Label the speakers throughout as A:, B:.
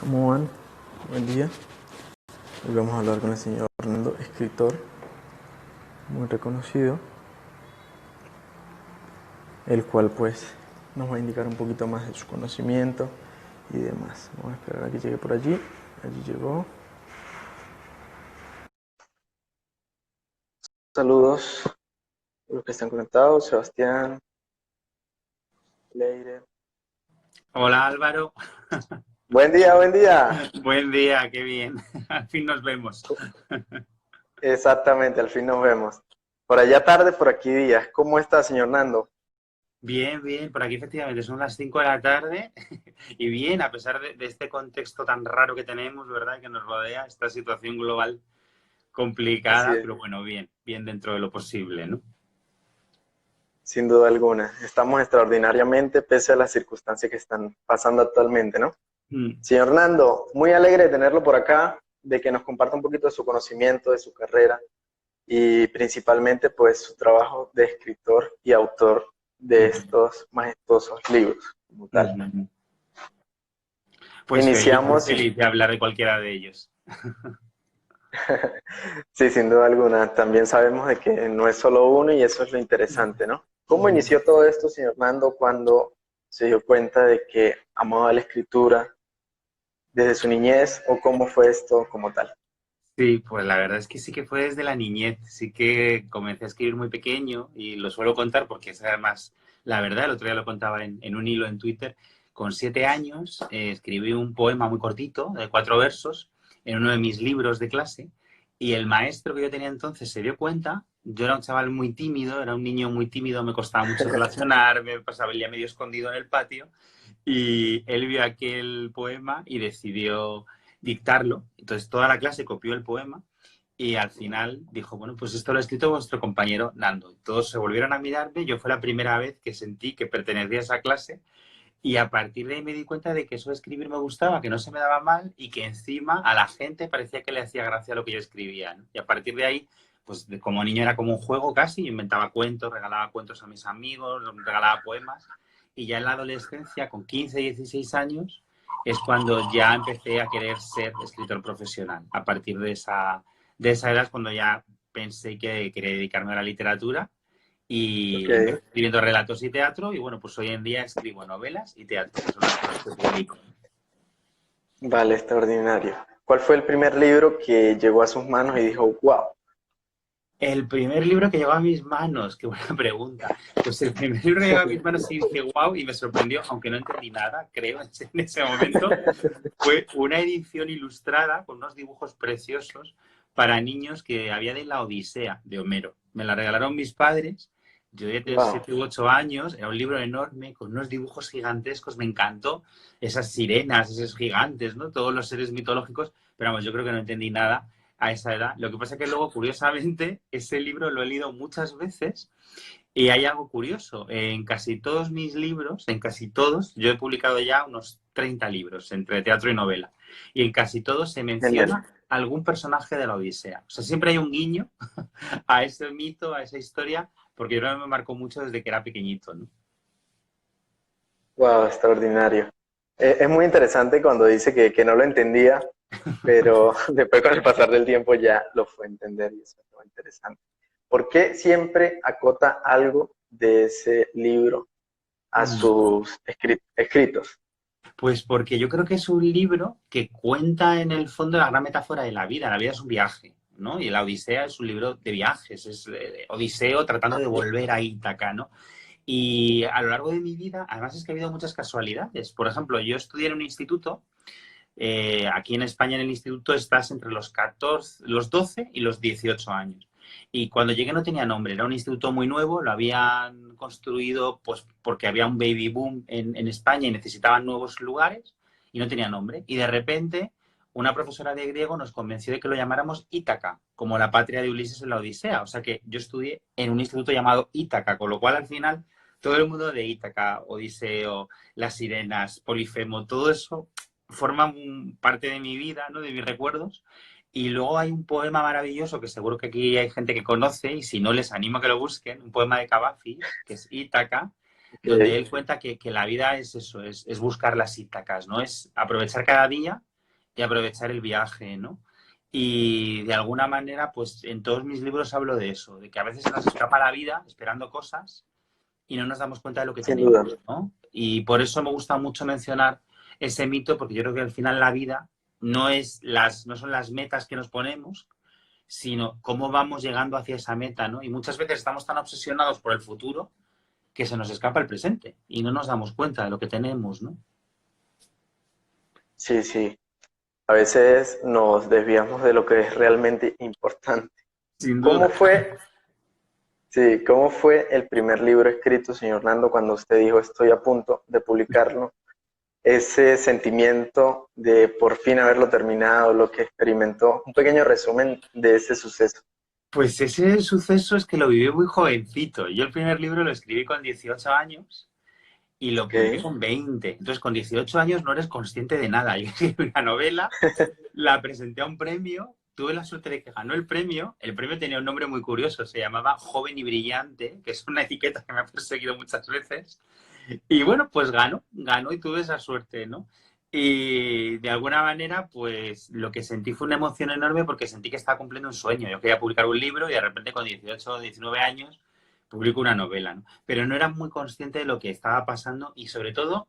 A: ¿Cómo van? Buen día. Hoy vamos a hablar con el señor Hernando, escritor muy reconocido, el cual pues nos va a indicar un poquito más de su conocimiento y demás. Vamos a esperar a que llegue por allí. Allí llegó. Saludos a los que están conectados. Sebastián, Leire.
B: Hola Álvaro,
A: Buen día, buen día.
B: buen día, qué bien, al fin nos vemos.
A: Exactamente, al fin nos vemos. Por allá tarde, por aquí días. ¿Cómo está, señor Nando?
B: Bien, bien, por aquí efectivamente son las 5 de la tarde y bien, a pesar de este contexto tan raro que tenemos, ¿verdad? Que nos rodea, esta situación global
A: Así
B: complicada,
A: es.
B: pero bueno, bien, bien dentro de lo posible, ¿no?
A: Sin duda alguna. Estamos extraordinariamente pese a las circunstancias que están pasando actualmente, ¿no?
B: Mm.
A: Señor Nando, muy alegre de tenerlo por acá, de que nos comparta un poquito de su conocimiento, de su carrera y principalmente pues su trabajo de escritor y autor de
B: Ujú,
A: estos majestuosos libros como tal.
B: ujú. Pues feliz,
A: Iniciamos,
B: feliz de hablar de cualquiera de ellos.
A: sí, sin duda alguna, también sabemos de que no es solo uno y eso es lo interesante, ¿no? ¿Cómo
B: Ujú.
A: inició todo esto, señor Nando, cuando se dio cuenta de que amaba la escritura desde su niñez o cómo fue esto como tal?
B: Sí, pues la verdad es que sí que fue desde la niñez, sí que comencé a escribir muy pequeño y lo suelo contar porque es además la verdad, el otro día lo contaba en un hilo en Twitter, con 7 años escribí un poema muy cortito de 4 versos en uno de mis libros de clase y el maestro que yo tenía entonces se dio cuenta, yo era un chaval muy tímido, era un niño muy tímido, me costaba mucho relacionarme, me pasaba el día medio escondido en el patio y él vio aquel poema y decidió dictarlo. Entonces toda la clase copió el poema y al final dijo, bueno, pues esto lo ha escrito vuestro compañero Nando. Todos se volvieron a mirarme, yo fue la primera vez que sentí que pertenecía a esa clase y a partir de ahí me di cuenta de que eso de escribir me gustaba, que no se me daba mal y que encima a la gente parecía que le hacía gracia lo que yo escribía, ¿no? Y a partir de ahí, pues como niño era como un juego casi, yo inventaba cuentos, regalaba cuentos a mis amigos, regalaba poemas y ya en la adolescencia, con 15, 16 años, es cuando ya empecé a querer ser escritor profesional. A partir de esa edad es cuando ya pensé que quería dedicarme a la literatura
A: Ok,
B: y empecé escribiendo relatos y teatro y bueno, pues hoy en día escribo novelas y teatro, que son las cosas que publico.
A: vale, extraordinario. ¿Cuál fue el primer libro que llegó a sus manos y dijo, wow?
B: El primer libro que llegó a mis manos, qué buena pregunta. Pues el primer libro que llegó a mis manos sí dije wow y me sorprendió, aunque no entendí nada, creo, en ese momento, fue una edición ilustrada con unos dibujos preciosos para niños que había de la Odisea de Homero. Me la regalaron mis padres, yo debía tener
A: Wow.
B: 7 u 8 años, era un libro enorme con unos dibujos gigantescos, me encantó, esas sirenas, esos gigantes, ¿no? Todos los seres mitológicos, pero vamos, yo creo que no entendí nada a esa edad. Lo que pasa es que luego, curiosamente, ese libro lo he leído muchas veces y hay algo curioso. En casi todos mis libros, en casi todos, yo he publicado ya unos 30 libros entre teatro y novela. Y en casi todos se
A: Genial.
B: menciona algún personaje de la Odisea. O sea, siempre hay un guiño a ese mito, a esa historia, porque yo creo que me marcó mucho desde que era pequeñito, ¿no?
A: Wow, extraordinario. Es muy interesante cuando dice que no lo entendía, pero después con el pasar del tiempo ya lo fue a entender y eso es muy interesante. ¿Por qué siempre acota algo de ese libro a sus escritos?
B: Pues porque yo creo que es un libro que cuenta en el fondo la gran metáfora de la vida. La vida es un viaje, ¿no? Y la Odisea es un libro de viajes, es Odiseo tratando de volver a Ítaca, ¿no? Y a lo largo de mi vida, además es que ha habido muchas casualidades. Por ejemplo, yo estudié en un instituto, aquí en España en el instituto estás entre los 14, los 12 y los 18 años. Y cuando llegué no tenía nombre, era un instituto muy nuevo, lo habían construido pues porque había un baby boom en España y necesitaban nuevos lugares y no tenía nombre. Y de repente una profesora de griego nos convenció de que lo llamáramos Ítaca, como la patria de Ulises en la Odisea. O sea que yo estudié en un instituto llamado Ítaca, con lo cual al final todo el mundo de Ítaca, Odiseo, las sirenas, Polifemo, todo eso forma parte de mi vida, ¿no? De mis recuerdos. Y luego hay un poema maravilloso que seguro que aquí hay gente que conoce y si no les animo a que lo busquen, un poema de Cavafis, que es Ítaca, donde
A: Ok,
B: él cuenta que la vida es eso, es buscar las Ítacas, ¿no? Es aprovechar cada día y aprovechar el viaje, ¿no? Y de alguna manera, pues en todos mis libros hablo de eso, de que a veces se nos escapa la vida esperando cosas y no nos damos cuenta de lo que
A: Sin duda.
B: tenemos, ¿no? Y por eso me gusta mucho mencionar ese mito, porque yo creo que al final la vida no son las metas que nos ponemos, sino cómo vamos llegando hacia esa meta, ¿no? Y muchas veces estamos tan obsesionados por el futuro que se nos escapa el presente y no nos damos cuenta de lo que tenemos, ¿no?
A: Sí, sí. A veces nos desviamos de lo que es realmente importante.
B: Sin
A: ¿Cómo
B: duda.
A: fue, sí, cómo fue el primer libro escrito, señor Nando, cuando usted dijo estoy a punto de publicarlo? Ese sentimiento de por fin haberlo terminado, lo que experimentó, un pequeño resumen de ese suceso.
B: Pues ese suceso es que lo viví muy jovencito. Yo el primer libro lo escribí con 18 años y lo
A: Ok,
B: publiqué con 20. Entonces, con 18 años no eres consciente de nada. Yo escribí una novela, la presenté a un premio, tuve la suerte de que ganó el premio. El premio tenía un nombre muy curioso, se llamaba Joven y Brillante, que es una etiqueta que me ha perseguido muchas veces. Y bueno, pues ganó y tuve esa suerte, ¿no? Y de alguna manera, pues lo que sentí fue una emoción enorme porque sentí que estaba cumpliendo un sueño. Yo quería publicar un libro y de repente con 18 o 19 años publico una novela, ¿no? Pero no era muy consciente de lo que estaba pasando y sobre todo,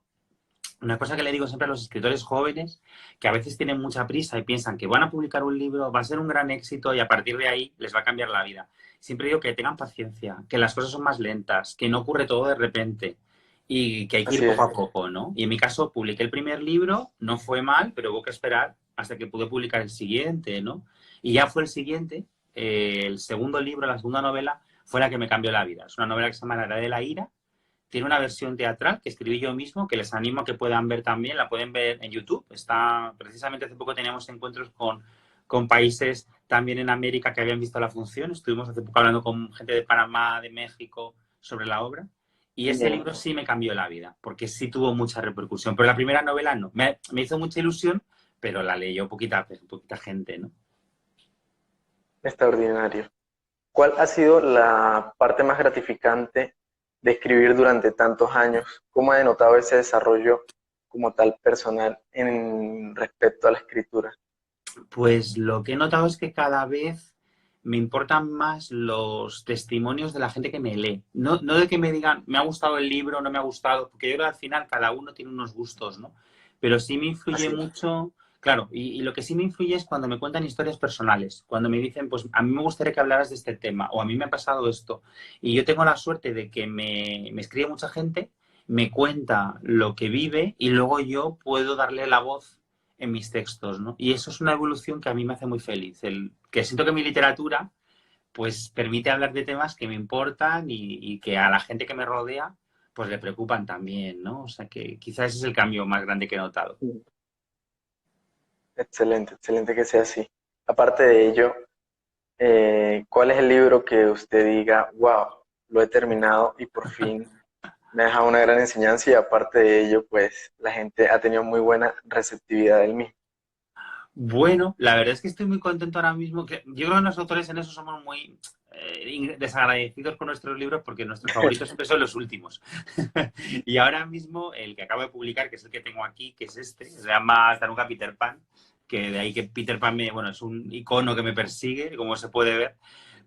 B: una cosa que le digo siempre a los escritores jóvenes, que a veces tienen mucha prisa y piensan que van a publicar un libro, va a ser un gran éxito y a partir de ahí les va a cambiar la vida. Siempre digo que tengan paciencia, que las cosas son más lentas, que no ocurre todo de repente y que hay que ir
A: así
B: poco
A: es.
B: a poco, ¿no? Y en mi caso publiqué el primer libro, no fue mal, pero hubo que esperar hasta que pude publicar el siguiente, ¿no? Y ya fue el siguiente, el segundo libro, la segunda novela, fue la que me cambió la vida. Es una novela que se llama La Edad de la Ira. Tiene una versión teatral que escribí yo mismo, que les animo a que puedan ver también. La pueden ver en YouTube. Está, precisamente hace poco teníamos encuentros con países también en América que habían visto la función. Estuvimos hace poco hablando con gente de Panamá, de México, sobre la obra. Y ese
A: Bien.
B: libro sí me cambió la vida, porque sí tuvo mucha repercusión. Pero la primera novela no. Me hizo mucha ilusión, pero la leyó poquita gente, ¿no?
A: Extraordinario. ¿Cuál ha sido la parte más gratificante de escribir durante tantos años? ¿Cómo ha denotado ese desarrollo como tal personal en respecto a la escritura?
B: Pues lo que he notado es que cada vez me importan más los testimonios de la gente que me lee. No de que me digan, me ha gustado el libro, no me ha gustado, porque yo creo que al final cada uno tiene unos gustos, ¿no? Pero sí me influye
A: Así es.
B: mucho, claro, y lo que sí me influye es cuando me cuentan historias personales, cuando me dicen, pues a mí me gustaría que hablaras de este tema, o a mí me ha pasado esto. Y yo tengo la suerte de que me escribe mucha gente, me cuenta lo que vive y luego yo puedo darle la voz en mis textos, ¿no? Y eso es una evolución que a mí me hace muy feliz, el que siento que mi literatura pues permite hablar de temas que me importan y que a la gente que me rodea pues le preocupan también, ¿no? O sea que quizás ese es el cambio más grande que he notado.
A: Excelente, excelente que sea así. Aparte de ello, ¿cuál es el libro que usted diga, wow, lo he terminado y por fin me ha dejado una gran enseñanza y aparte de ello, pues la gente ha tenido muy buena receptividad del mismo?
B: Bueno, la verdad es que estoy muy contento ahora mismo. Yo creo que los autores en eso somos muy desagradecidos con nuestros libros porque nuestros favoritos siempre son los últimos. Y ahora mismo el que acabo de publicar, que es el que tengo aquí, que es este, se llama Hasta nunca Peter Pan, que de ahí que Peter Pan bueno, es un icono que me persigue, como se puede ver.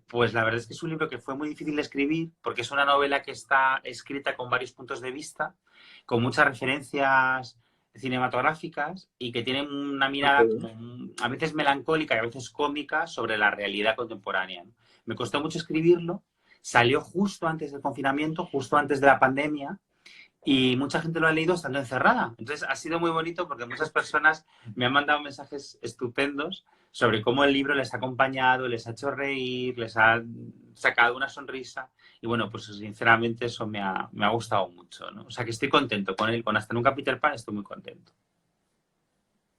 B: Pues la verdad es que es un libro que fue muy difícil de escribir porque es una novela que está escrita con varios puntos de vista, con muchas referencias cinematográficas y que tiene una mirada
A: Ok.
B: como a veces melancólica y a veces cómica sobre la realidad contemporánea. Me costó mucho escribirlo, salió justo antes del confinamiento, justo antes de la pandemia y mucha gente lo ha leído estando encerrada. Entonces ha sido muy bonito porque muchas personas me han mandado mensajes estupendos sobre cómo el libro les ha acompañado, les ha hecho reír, les ha sacado una sonrisa. Y bueno, pues sinceramente eso me ha gustado mucho, ¿no? O sea que estoy contento con él, con Hasta nunca Peter Pan estoy muy contento.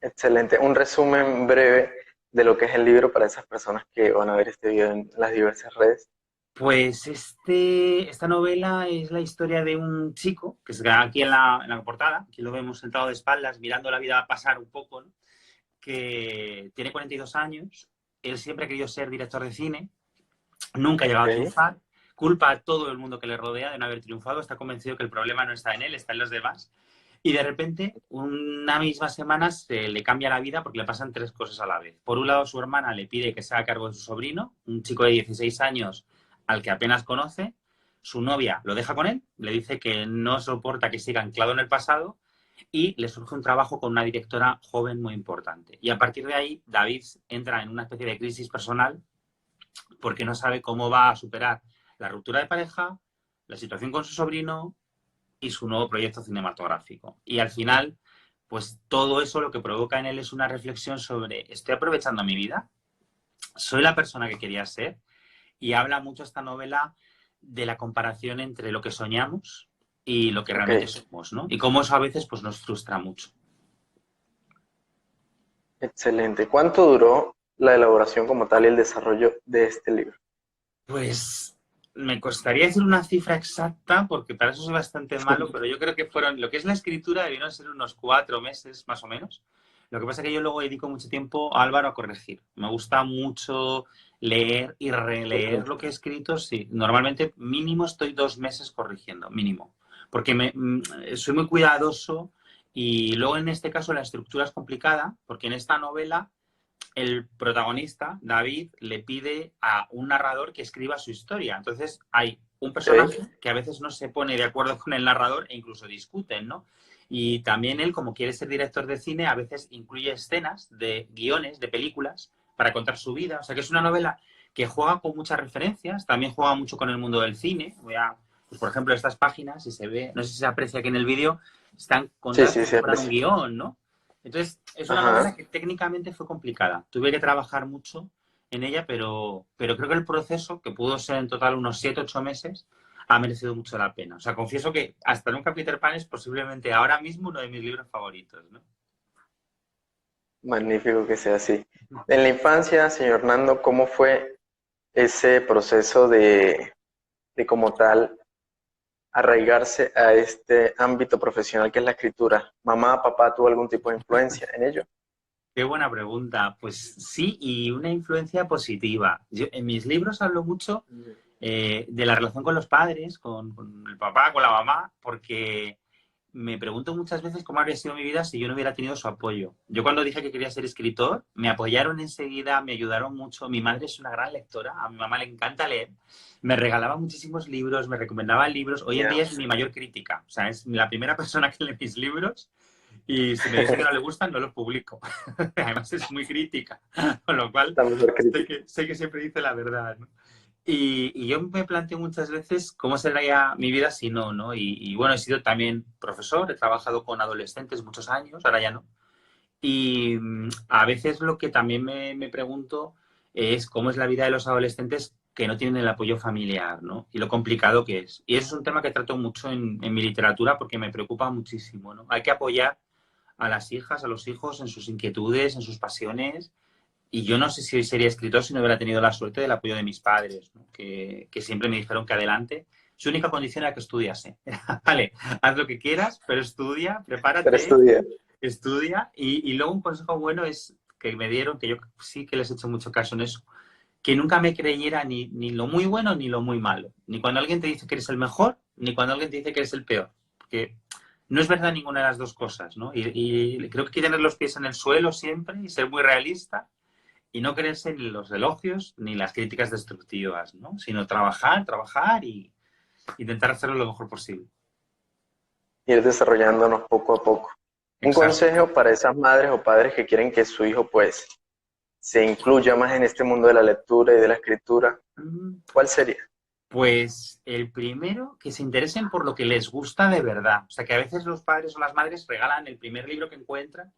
A: Excelente. Un resumen breve de lo que es el libro para esas personas que van a ver este video en las diversas redes.
B: Pues esta novela es la historia de un chico, que se ve aquí en la portada, aquí lo vemos sentado de espaldas, mirando la vida pasar un poco, ¿no? Que tiene 42 años, él siempre ha querido ser director de cine, nunca ha llegado a
A: Ok.
B: triunfar, culpa a todo el mundo que le rodea de no haber triunfado, está convencido que el problema no está en él, está en los demás. Y de repente, una misma semana se le cambia la vida porque le pasan tres cosas a la vez. Por un lado, su hermana le pide que se haga cargo de su sobrino, un chico de 16 años al que apenas conoce. Su novia lo deja con él, le dice que no soporta que siga anclado en el pasado y le surge un trabajo con una directora joven muy importante. Y a partir de ahí, David entra en una especie de crisis personal porque no sabe cómo va a superar la ruptura de pareja, la situación con su sobrino y su nuevo proyecto cinematográfico. Y al final, pues todo eso lo que provoca en él es una reflexión sobre, ¿estoy aprovechando mi vida? ¿Soy la persona que quería ser? Y habla mucho esta novela de la comparación entre lo que soñamos y lo que
A: Ok,
B: realmente somos, ¿no? Y cómo eso a veces pues, nos frustra mucho.
A: excelente. ¿Cuánto duró la elaboración como tal y el desarrollo de este libro?
B: Pues me costaría decir una cifra exacta porque para eso soy bastante malo, pero yo creo que fueron, lo que es la escritura debieron ser unos 4 meses más o menos. Lo que pasa es que yo luego dedico mucho tiempo, Álvaro, a corregir. Me gusta mucho leer y releer lo que he escrito. Sí, normalmente mínimo estoy 2 meses corrigiendo, mínimo. Porque soy muy cuidadoso y luego en este caso la estructura es complicada porque en esta novela el protagonista, David, le pide a un narrador que escriba su historia. Entonces hay un
A: Ok,
B: personaje que a veces no se pone de acuerdo con el narrador e incluso discuten, ¿no? Y también él, como quiere ser director de cine, a veces incluye escenas de guiones, de películas, para contar su vida. O sea que es una novela que juega con muchas referencias, también juega mucho con el mundo del cine. Pues por ejemplo, estas páginas, si se ve, no sé si se aprecia aquí en el vídeo, están
A: sí,
B: contadas
A: sí,
B: como
A: sí,
B: si fueran un
A: aprecio.
B: guión, ¿no? Entonces, es una novela
A: Ajá,
B: que técnicamente fue complicada. Tuve que trabajar mucho en ella, pero creo que el proceso, que pudo ser en total unos 7 u 8 meses, ha merecido mucho la pena. O sea, confieso que hasta nunca Peter Pan es posiblemente ahora mismo uno de mis libros favoritos, ¿no?
A: magnífico que sea así. En la infancia, señor Nando, ¿cómo fue ese proceso de como tal arraigarse a este ámbito profesional que es la escritura? ¿Mamá, papá tuvo algún tipo de influencia en ello?
B: Qué buena pregunta. Pues sí, y una influencia positiva. Yo en mis libros hablo mucho de la relación con los padres, con el papá, con la mamá, porque me pregunto muchas veces cómo habría sido mi vida si yo no hubiera tenido su apoyo. Yo cuando dije que quería ser escritor, me apoyaron enseguida, me ayudaron mucho. Mi madre es una gran lectora, a mi mamá le encanta leer. Me regalaba muchísimos libros, me recomendaba libros. Hoy en
A: Ya.
B: día es mi mayor crítica. O sea, es la primera persona que lee mis libros y si me dice que no le gustan, no los publico. Además es muy crítica, con lo cual
A: La mejor crítica.
B: sé que siempre dice la verdad, ¿no? Y yo me planteo muchas veces cómo sería mi vida si no, ¿no? Bueno, he sido también profesor, he trabajado con adolescentes muchos años, ahora ya no. Y a veces lo que también me pregunto es cómo es la vida de los adolescentes que no tienen el apoyo familiar, ¿no? Y lo complicado que es. Y eso es un tema que trato mucho en mi literatura porque me preocupa muchísimo, ¿no? Hay que apoyar a las hijas, a los hijos en sus inquietudes, en sus pasiones. Y yo no sé si hoy sería escritor si no hubiera tenido la suerte del apoyo de mis padres, ¿no? Que siempre me dijeron que adelante. Su única condición era que estudiase. Vale, haz lo que quieras, pero estudia,
A: Pero
B: prepárate,
A: estudié.
B: estudia. Y luego un consejo bueno es que me dieron, que yo sí que les he hecho mucho caso en eso, que nunca me creyera ni lo muy bueno ni lo muy malo. Ni cuando alguien te dice que eres el mejor, ni cuando alguien te dice que eres el peor. Porque no es verdad ninguna de las dos cosas, ¿no? Y creo que hay que tener los pies en el suelo siempre y ser muy realista y no creerse ni los elogios ni las críticas destructivas, ¿no? Sino trabajar, trabajar y intentar hacerlo lo mejor posible.
A: Ir desarrollándonos poco a poco. Un
B: Exacto.
A: consejo para esas madres o padres que quieren que su hijo pues se incluya más en este mundo de la lectura y de la escritura, ¿cuál sería?
B: Pues el primero, que se interesen por lo que les gusta de verdad. O sea, que a veces los padres o las madres regalan el primer libro que encuentran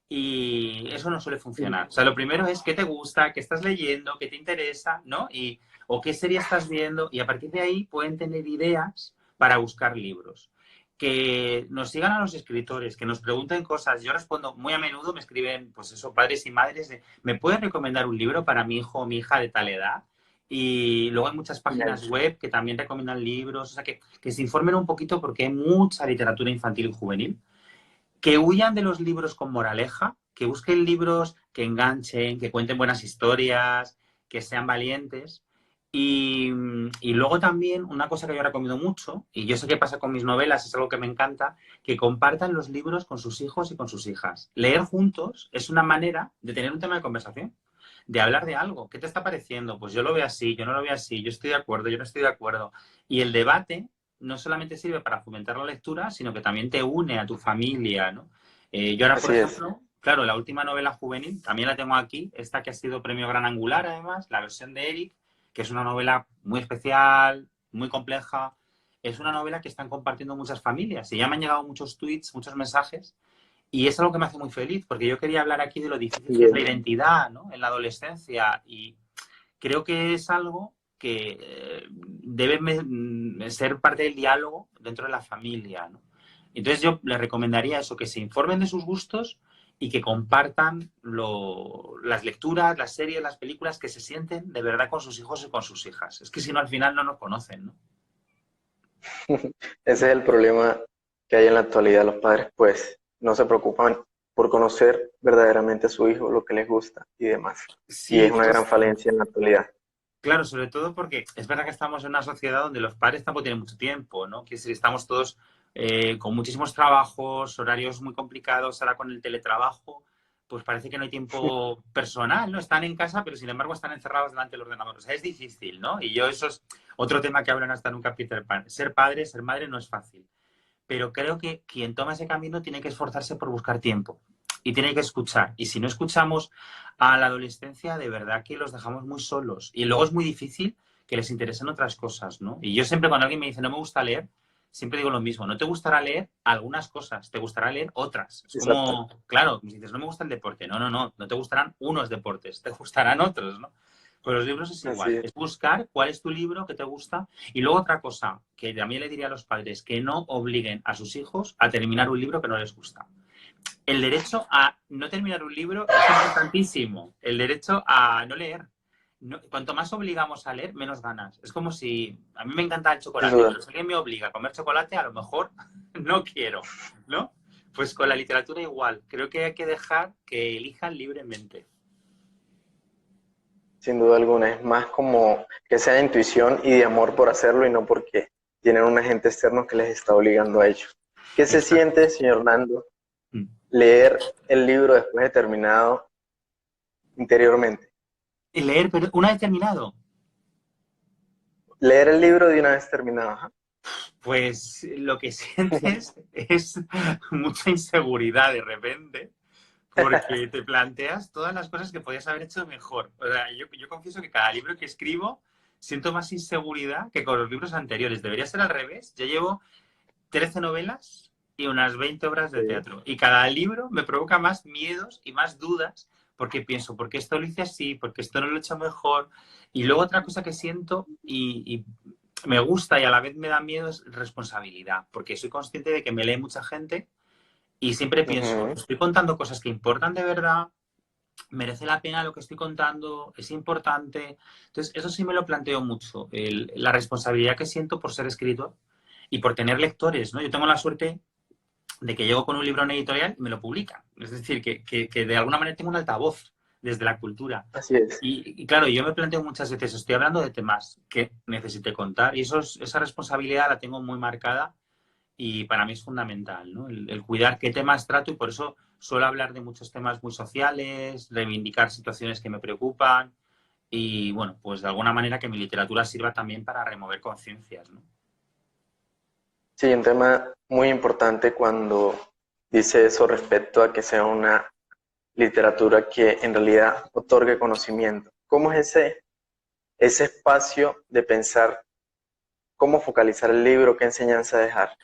B: y eso no suele funcionar. O sea, lo primero es qué te gusta, qué estás leyendo, qué te interesa, ¿no? O qué serie estás viendo y a partir de ahí pueden tener ideas para buscar libros. Que nos sigan a los escritores, que nos pregunten cosas. Yo respondo muy a menudo, me escriben, pues eso, padres y madres, ¿me puedes recomendar un libro para mi hijo o mi hija de tal edad? Y luego hay muchas páginas web que también recomiendan libros, o sea, que se informen un poquito porque hay mucha literatura infantil y juvenil que huyan de los libros con moraleja, que busquen libros que enganchen, que cuenten buenas historias, que sean valientes Y, y luego también una cosa que yo recomiendo mucho, y yo sé qué pasa con mis novelas, es algo que me encanta, que compartan los libros con sus hijos y con sus hijas. Leer juntos es una manera de tener un tema de conversación, de hablar de algo. ¿Qué te está pareciendo? Pues yo lo veo así, yo no lo veo así, yo estoy de acuerdo, yo no estoy de acuerdo. Y el debate no solamente sirve para fomentar la lectura, sino que también te une a tu familia, ¿no? Yo ahora, por
A: Así es.
B: ejemplo, claro, la última novela juvenil, también la tengo aquí, esta que ha sido premio Gran Angular, además, la versión de Eric, que es una novela muy especial, muy compleja. Es una novela que están compartiendo muchas familias y ya me han llegado muchos tweets, muchos mensajes y es algo que me hace muy feliz porque yo quería hablar aquí de lo difícil que es la
A: Bien.
B: identidad, ¿no? En la adolescencia y creo que es algo que debe ser parte del diálogo dentro de la familia, ¿no? Entonces yo les recomendaría eso, que se informen de sus gustos y que compartan las lecturas, las series, las películas, que se sienten de verdad con sus hijos y con sus hijas. Es que si no, al final no nos conocen, ¿no?
A: Ese es el problema que hay en la actualidad. Los padres, pues, no se preocupan por conocer verdaderamente a su hijo, lo que les gusta y demás. Y es
B: Sí,
A: una gran falencia en la actualidad.
B: claro, sobre todo porque es verdad que estamos en una sociedad donde los padres tampoco tienen mucho tiempo, ¿no? Que si estamos todos con muchísimos trabajos, horarios muy complicados, ahora con el teletrabajo, pues parece que no hay tiempo personal, ¿no? Están en casa, pero sin embargo están encerrados delante del ordenador. O sea, es difícil, ¿no? Y yo eso es otro tema que hablan hasta en un capítulo. Ser padre, ser madre no es fácil. Pero creo que quien toma ese camino tiene que esforzarse por buscar tiempo y tiene que escuchar. Y si no escuchamos a la adolescencia, de verdad que los dejamos muy solos. Y luego es muy difícil que les interesen otras cosas, ¿no? Y yo siempre cuando alguien me dice no me gusta leer, siempre digo lo mismo. No te gustará leer algunas cosas, te gustará leer otras. Es
A: Exacto.
B: como, claro, me dices no me gusta el deporte. No, no, no, no te gustarán unos deportes, te gustarán otros, ¿no? Pues los libros es
A: Así
B: igual.
A: es.
B: Es buscar cuál es tu libro que te gusta. Y luego otra cosa que también le diría a los padres, que no obliguen a sus hijos a terminar un libro que no les gusta. El derecho a no terminar un libro es importantísimo. El derecho a no leer. Cuanto más obligamos a leer, menos ganas. Es como si a mí me encanta el
A: Sin
B: chocolate,
A: duda.
B: pero si alguien me obliga a comer chocolate, a lo mejor no quiero, ¿no? Pues con la literatura igual. Creo que hay que dejar que elijan libremente.
A: Sin duda alguna. Es más como que sea de intuición y de amor por hacerlo y no porque tienen un agente externo que les está obligando a ello. ¿Qué se
B: Exacto.
A: siente, señor Nando, leer el libro después de terminado interiormente?
B: Y leer, pero una vez terminado,
A: Leer el libro de una vez terminado. Ajá.
B: pues lo que sientes es mucha inseguridad de repente, porque te planteas todas las cosas que podías haber hecho mejor. O sea, yo confieso que cada libro que escribo siento más inseguridad que con los libros anteriores. Debería ser al revés. Yo llevo 13 novelas y unas 20 obras de
A: Sí.
B: teatro. Y cada libro me provoca más miedos y más dudas porque pienso, ¿por qué esto lo hice así? ¿Por qué esto no lo he hecho mejor? Y luego otra cosa que siento y me gusta y a la vez me da miedo es responsabilidad, porque soy consciente de que me lee mucha gente y siempre pienso,
A: Ujú.
B: estoy contando cosas que importan de verdad, merece la pena lo que estoy contando, es importante. Entonces, eso sí me lo planteo mucho, la responsabilidad que siento por ser escritor y por tener lectores, ¿no? Yo tengo la suerte de que llego con un libro en editorial y me lo publican. Es decir, que de alguna manera tengo un altavoz desde la cultura.
A: Así es.
B: Y claro, yo me planteo muchas veces, estoy hablando de temas que necesité contar y esa responsabilidad la tengo muy marcada y para mí es fundamental, ¿no? El cuidar qué temas trato y por eso suelo hablar de muchos temas muy sociales, reivindicar situaciones que me preocupan y, bueno, pues de alguna manera que mi literatura sirva también para remover conciencias, ¿no?
A: Sí, un tema muy importante cuando dice eso respecto a que sea una literatura que en realidad otorgue conocimiento. ¿Cómo es ese espacio de pensar cómo focalizar el libro, qué enseñanza dejar?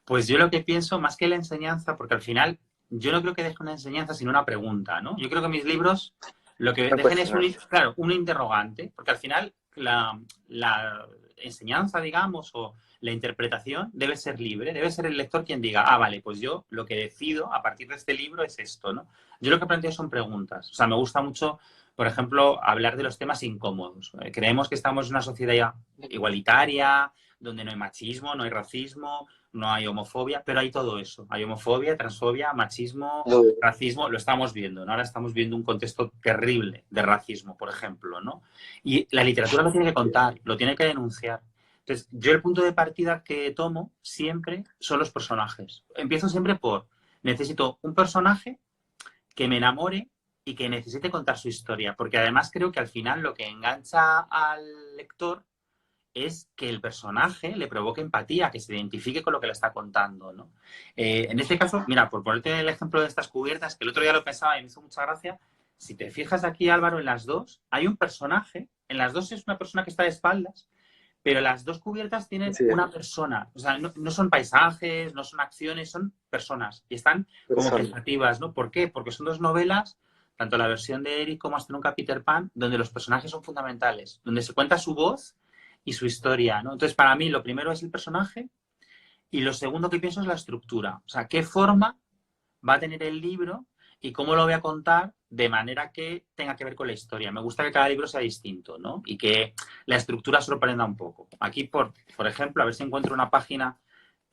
B: Pues yo lo que pienso, más que la enseñanza, porque al final yo no creo que deje una enseñanza, sino una pregunta, ¿no? Yo creo que mis libros lo que
A: Un
B: dejen es
A: cuestionario.
B: claro, un interrogante, porque al final la enseñanza, digamos, o la interpretación debe ser libre, debe ser el lector quien diga, ah, vale, pues yo lo que decido a partir de este libro es esto, ¿no? Yo lo que planteo son preguntas. O sea, me gusta mucho, por ejemplo, hablar de los temas incómodos. Creemos que estamos en una sociedad ya igualitaria, donde no hay machismo, no hay racismo, no hay homofobia, pero hay todo eso. Hay homofobia, transfobia, machismo, racismo, lo estamos viendo, ¿no? Ahora estamos viendo un contexto terrible de racismo, por ejemplo, ¿no? Y la literatura lo tiene que contar, lo tiene que denunciar. Entonces, yo el punto de partida que tomo siempre son los personajes. Empiezo siempre por, necesito un personaje que me enamore y que necesite contar su historia, porque además creo que al final lo que engancha al lector es que el personaje le provoque empatía, que se identifique con lo que le está contando, ¿no? En este caso, mira, por ponerte el ejemplo de estas cubiertas, que el otro día lo pensaba y me hizo mucha gracia, si te fijas aquí, Álvaro, en las dos, hay un personaje, en las dos es una persona que está de espaldas, pero las dos cubiertas tienen
A: Así es,
B: una persona. O sea, no son paisajes, no son acciones, son personas. Y están como
A: persona.
B: pensativas, ¿no? ¿Por qué? Porque son dos novelas, tanto la versión de Eric como Hasta nunca Peter Pan, donde los personajes son fundamentales, donde se cuenta su voz y su historia, ¿no? Entonces, para mí, lo primero es el personaje y lo segundo que pienso es la estructura. O sea, qué forma va a tener el libro y cómo lo voy a contar de manera que tenga que ver con la historia. Me gusta que cada libro sea distinto, ¿no? Y que la estructura sorprenda un poco. Aquí, por ejemplo, a ver si encuentro una página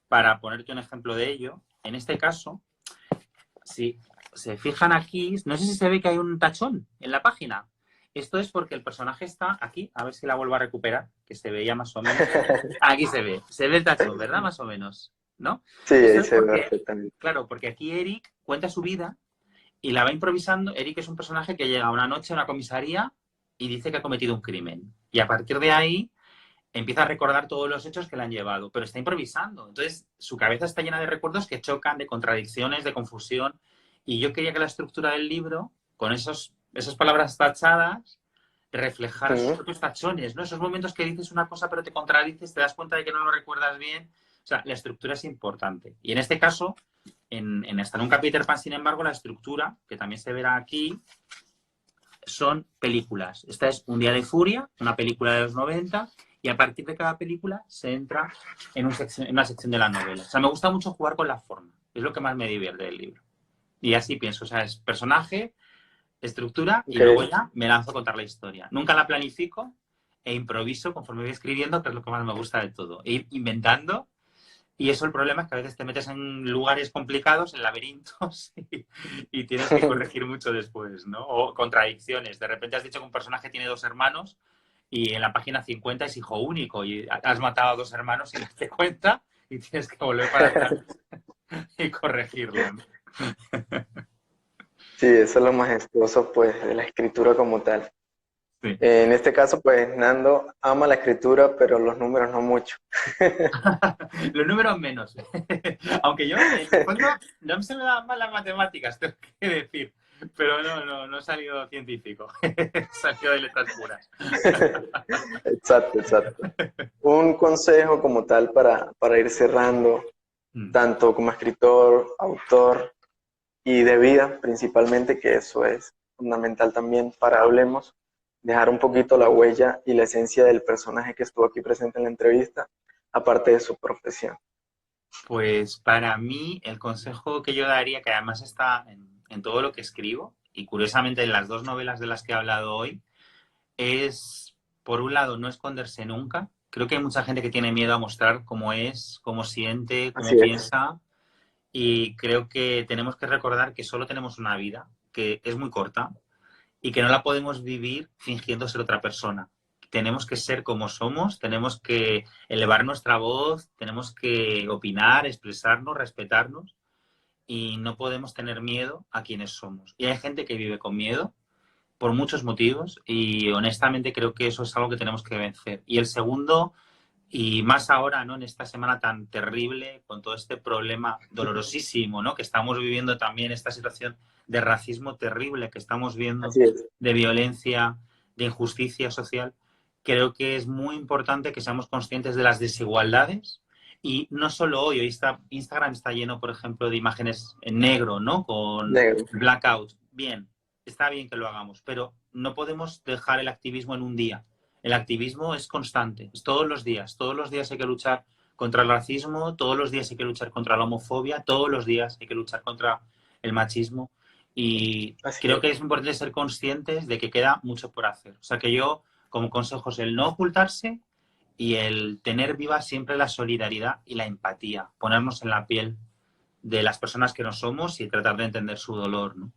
B: para ponerte un ejemplo de ello. En este caso, si se fijan aquí, no sé si se ve que hay un tachón en la página. Esto es porque el personaje está aquí, a ver si la vuelvo a recuperar, que se veía más o menos. Aquí se ve el tachón, ¿verdad? Más o menos, ¿no?
A: Sí,
B: Esto
A: ahí
B: es
A: se ve
B: porque,
A: perfectamente.
B: claro, porque aquí Eric cuenta su vida y la va improvisando. Eric es un personaje que llega una noche a una comisaría y dice que ha cometido un crimen. Y a partir de ahí empieza a recordar todos los hechos que le han llevado, pero está improvisando. Entonces, su cabeza está llena de recuerdos que chocan, de contradicciones, de confusión. Y yo quería que la estructura del libro, con esas palabras tachadas, reflejara esos
A: Ujú.
B: propios tachones, ¿no? Esos momentos que dices una cosa pero te contradices, te das cuenta de que no lo recuerdas bien. O sea, la estructura es importante. Y en este caso, en Hasta nunca Peter Pan, sin embargo, la estructura, que también se verá aquí, son películas. Esta es Un día de furia, una película de los 90, y a partir de cada película se entra en una sección de la novela. O sea, me gusta mucho jugar con la forma. Es lo que más me divierte del libro. Y así pienso, o sea, es personaje, estructura, y
A: Ok.
B: luego ya me lanzo a contar la historia. Nunca la planifico e improviso conforme voy escribiendo, que es lo que más me gusta de todo. E ir inventando. Y eso el problema es que a veces te metes en lugares complicados, en laberintos, y tienes que corregir mucho después, ¿no? O contradicciones. De repente has dicho que un personaje tiene dos hermanos y en la página 50 es hijo único y has matado a dos hermanos sin darte cuenta y tienes que volver para atrás y corregirlo, ¿no?
A: Sí, eso es lo majestuoso, pues, de la escritura como tal.
B: Sí.
A: En este caso, pues, Nando ama la escritura, pero los números no mucho.
B: Los números menos. Aunque yo, en el fondo, no se me dan mal las matemáticas, tengo que decir. Pero no he salido científico. He salido de letras puras.
A: Exacto, exacto. Un consejo como tal para ir cerrando,
B: Mm.
A: tanto como escritor, autor y de vida principalmente, que eso es fundamental también para Hablemos, dejar un poquito la huella y la esencia del personaje que estuvo aquí presente en la entrevista, aparte de su profesión.
B: Pues para mí, el consejo que yo daría, que además está en todo lo que escribo, y curiosamente en las dos novelas de las que he hablado hoy, es, por un lado, no esconderse nunca. Creo que hay mucha gente que tiene miedo a mostrar cómo es, cómo siente, cómo
A: Así es.
B: piensa. Y creo que tenemos que recordar que solo tenemos una vida, que es muy corta y que no la podemos vivir fingiendo ser otra persona. Tenemos que ser como somos, tenemos que elevar nuestra voz, tenemos que opinar, expresarnos, respetarnos y no podemos tener miedo a quienes somos. Y hay gente que vive con miedo por muchos motivos y honestamente creo que eso es algo que tenemos que vencer. Y el segundo, y más ahora, ¿no? En esta semana tan terrible, con todo este problema dolorosísimo, ¿no? Que estamos viviendo también esta situación de racismo terrible que estamos viendo,
A: Así es.
B: de violencia, de injusticia social. Creo que es muy importante que seamos conscientes de las desigualdades y no solo hoy está, Instagram está lleno, por ejemplo, de imágenes en negro, ¿no? Con
A: Negro.
B: blackout. Bien, está bien que lo hagamos, pero no podemos dejar el activismo en un día. El activismo es constante, es todos los días hay que luchar contra el racismo, todos los días hay que luchar contra la homofobia, todos los días hay que luchar contra el machismo y
A: Así
B: creo
A: es.
B: que es importante ser conscientes de que queda mucho por hacer. O sea que yo, como consejo, es el no ocultarse y el tener viva siempre la solidaridad y la empatía, ponernos en la piel de las personas que no somos y tratar de entender su dolor, ¿no?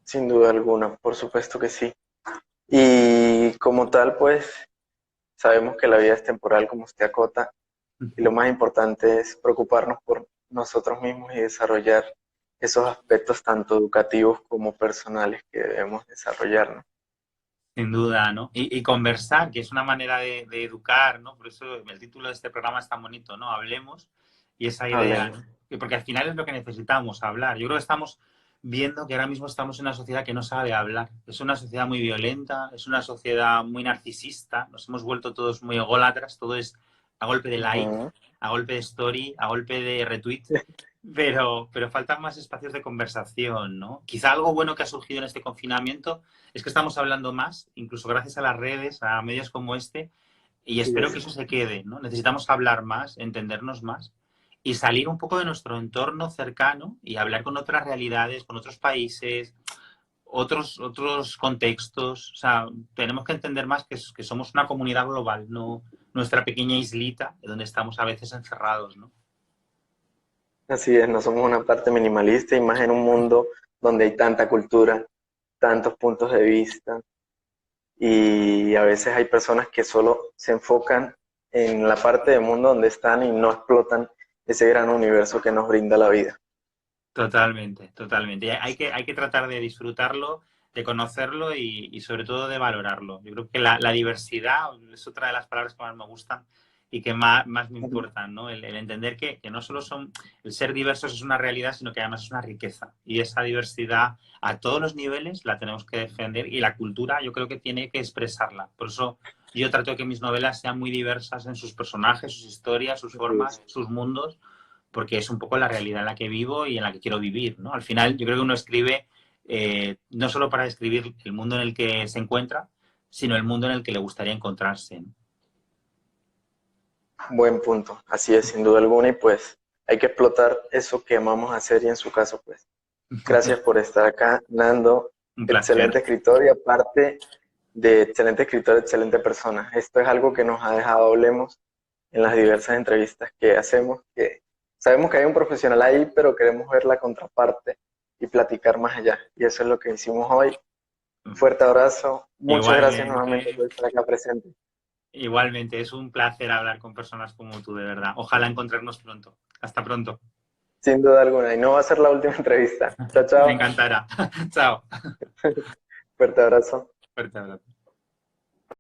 A: Sin duda alguna, por supuesto que sí. Y como tal, pues sabemos que la vida es temporal, como usted acota, y lo más importante es preocuparnos por nosotros mismos y desarrollar esos aspectos tanto educativos como personales que debemos desarrollarnos.
B: Sin duda, ¿no? Y conversar, que es una manera de educar, ¿no? Por eso el título de este programa es tan bonito, ¿no? Hablemos y esa idea,
A: Hablemos.
B: ¿no? Porque al final es lo que necesitamos, hablar. Yo creo que estamos viendo que ahora mismo estamos en una sociedad que no sabe hablar. Es una sociedad muy violenta, es una sociedad muy narcisista, nos hemos vuelto todos muy ególatras, todo es a golpe de like,
A: Ujú.
B: a golpe de story, a golpe de retweet. Pero faltan más espacios de conversación, ¿no? Quizá algo bueno que ha surgido en este confinamiento es que estamos hablando más, incluso gracias a las redes, a medios como este, y
A: Sí,
B: espero que eso se quede, ¿no? Necesitamos hablar más, entendernos más y salir un poco de nuestro entorno cercano y hablar con otras realidades, con otros países, otros contextos. O sea, tenemos que entender más que somos una comunidad global, no nuestra pequeña islita donde estamos a veces encerrados, ¿no?
A: así es, no somos una parte minimalista y más en un mundo donde hay tanta cultura, tantos puntos de vista y a veces hay personas que solo se enfocan en la parte del mundo donde están y no explotan ese gran universo que nos brinda la vida.
B: Totalmente, totalmente. Hay que tratar de disfrutarlo, de conocerlo y sobre todo de valorarlo. Yo creo que la diversidad es otra de las palabras que más me gustan y que más me importan, ¿no? El entender que no solo son, el ser diversos es una realidad, sino que además es una riqueza. Y esa diversidad a todos los niveles la tenemos que defender y la cultura yo creo que tiene que expresarla. Por eso yo trato de que mis novelas sean muy diversas en sus personajes, sus historias, sus
A: Así
B: formas,
A: es.
B: sus mundos porque es un poco la realidad en la que vivo y en la que quiero vivir, ¿no? Al final, yo creo que uno escribe no solo para describir el mundo en el que se encuentra, sino el mundo en el que le gustaría encontrarse, ¿no?
A: Buen punto, así es, sin duda alguna, y pues hay que explotar eso que amamos hacer y en su caso, pues, gracias por estar acá, Nando,
B: Un placer.
A: excelente escritor y aparte de excelente escritor, excelente persona. Esto es algo que nos ha dejado, hablemos, en las diversas entrevistas que hacemos, que sabemos que hay un profesional ahí, pero queremos ver la contraparte y platicar más allá. Y eso es lo que hicimos hoy. Fuerte abrazo, muchas gracias nuevamente
B: Igualmente,
A: por estar acá presente.
B: igualmente, es un placer hablar con personas como tú, de verdad. Ojalá encontrarnos pronto. Hasta pronto.
A: Sin duda alguna, y no va a ser la última entrevista. Chao,
B: Me
A: chao.
B: encantará. Chao.
A: Fuerte abrazo.
B: Fuerte abrazo.